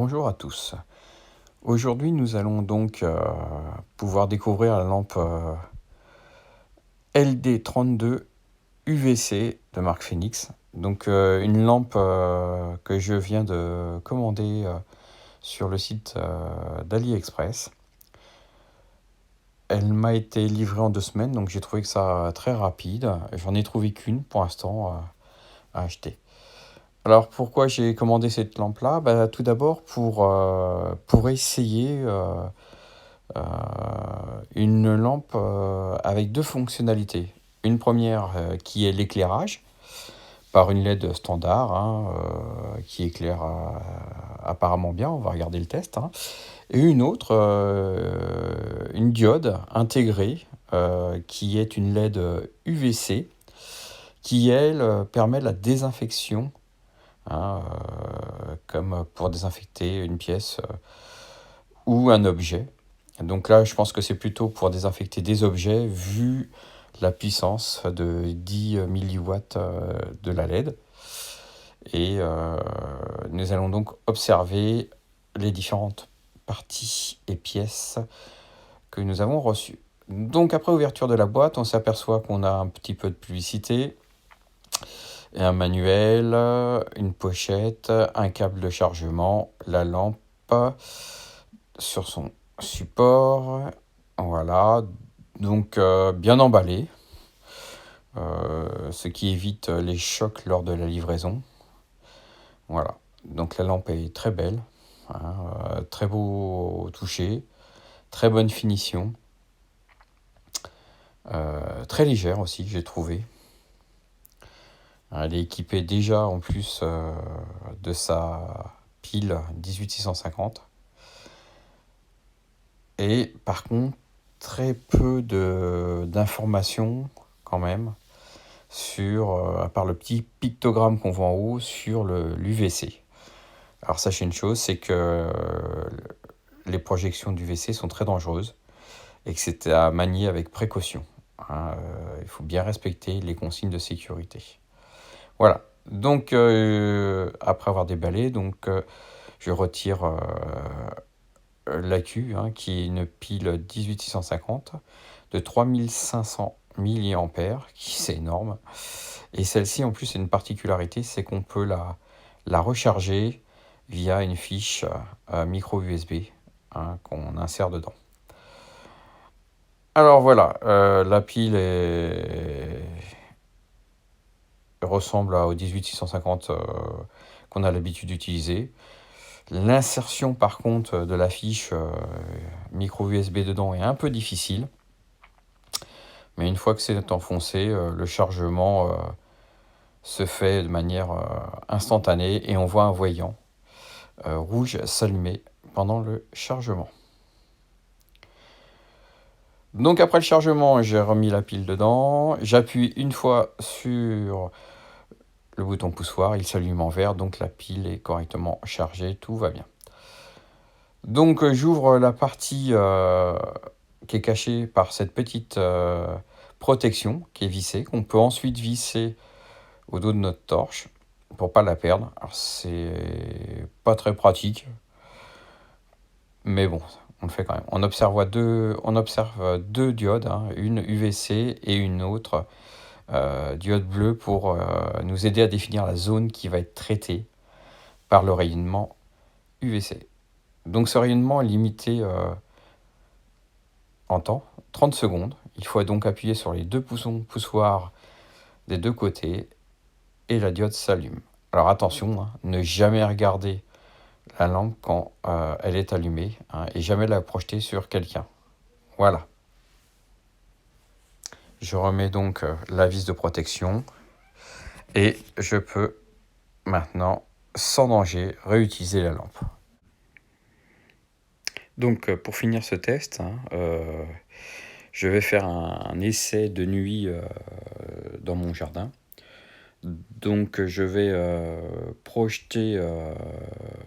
Bonjour à tous. Aujourd'hui, nous allons donc pouvoir découvrir la lampe LD32 UVC de marque Phoenix. Donc une lampe que je viens de commander sur le site d'AliExpress. Elle m'a été livrée en 2 semaines, donc j'ai trouvé que ça très rapide. J'en ai trouvé qu'une pour l'instant à acheter. Alors pourquoi j'ai commandé cette lampe-là? Tout d'abord pour essayer euh, une lampe avec 2 fonctionnalités. Une première qui est l'éclairage par une LED standard qui éclaire apparemment bien, on va regarder le test. Et une autre, une diode intégrée qui est une LED UVC qui, elle, permet la désinfection, comme pour désinfecter une pièce ou un objet. Donc là, je pense que c'est plutôt pour désinfecter des objets, vu la puissance de 10 milliwatts de la LED. Et nous allons donc observer les différentes parties et pièces que nous avons reçues. Donc après ouverture de la boîte, on s'aperçoit qu'on a un petit peu de publicité, et un manuel, une pochette, un câble de chargement, la lampe sur son support, voilà, donc bien emballé, ce qui évite les chocs lors de la livraison. Voilà, donc la lampe est très belle, très beau au toucher, très bonne finition, très légère aussi, j'ai trouvé. Elle est équipée déjà en plus de sa pile 18650. Et par contre, très peu d'informations quand même sur, à part le petit pictogramme qu'on voit en haut, sur l'UVC. Alors sachez une chose, c'est que les projections d'UVC sont très dangereuses et que c'est à manier avec précaution. Il faut bien respecter les consignes de sécurité. Voilà. Donc après avoir déballé, je retire l'AQ, qui est une pile 18650 de 3500 mAh, c'est énorme. Et celle-ci, en plus, a une particularité, c'est qu'on peut la recharger via une fiche micro USB qu'on insère dedans. Alors voilà, la pile ressemble au 18650 qu'on a l'habitude d'utiliser. L'insertion par contre de la fiche micro USB dedans est un peu difficile. Mais une fois que c'est enfoncé, le chargement se fait de manière instantanée et on voit un voyant rouge s'allumer pendant le chargement. Donc après le chargement, j'ai remis la pile dedans. J'appuie une fois sur le bouton poussoir, il s'allume en vert, donc la pile est correctement chargée, tout va bien. Donc j'ouvre la partie qui est cachée par cette petite protection qui est vissée, qu'on peut ensuite visser au dos de notre torche pour pas la perdre. Alors c'est pas très pratique, mais bon, on le fait quand même. On observe deux diodes, une UVC et une autre diode bleue pour nous aider à définir la zone qui va être traitée par le rayonnement UVC. Donc ce rayonnement est limité en temps, 30 secondes. Il faut donc appuyer sur les 2 boutons poussoirs des 2 côtés et la diode s'allume. Alors attention, ne jamais regarder la lampe quand elle est allumée et jamais la projeter sur quelqu'un. Voilà. Je remets donc la vis de protection et je peux maintenant, sans danger, réutiliser la lampe. Donc pour finir ce test, je vais faire un essai de nuit dans mon jardin. Donc je vais projeter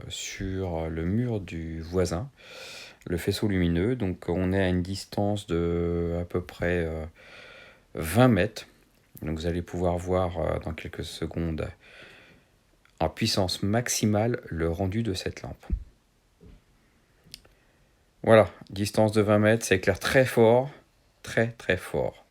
sur le mur du voisin le faisceau lumineux. Donc on est à une distance de à peu près 20 mètres. Donc vous allez pouvoir voir dans quelques secondes en puissance maximale le rendu de cette lampe. Voilà, distance de 20 mètres, ça éclaire très fort, très très fort.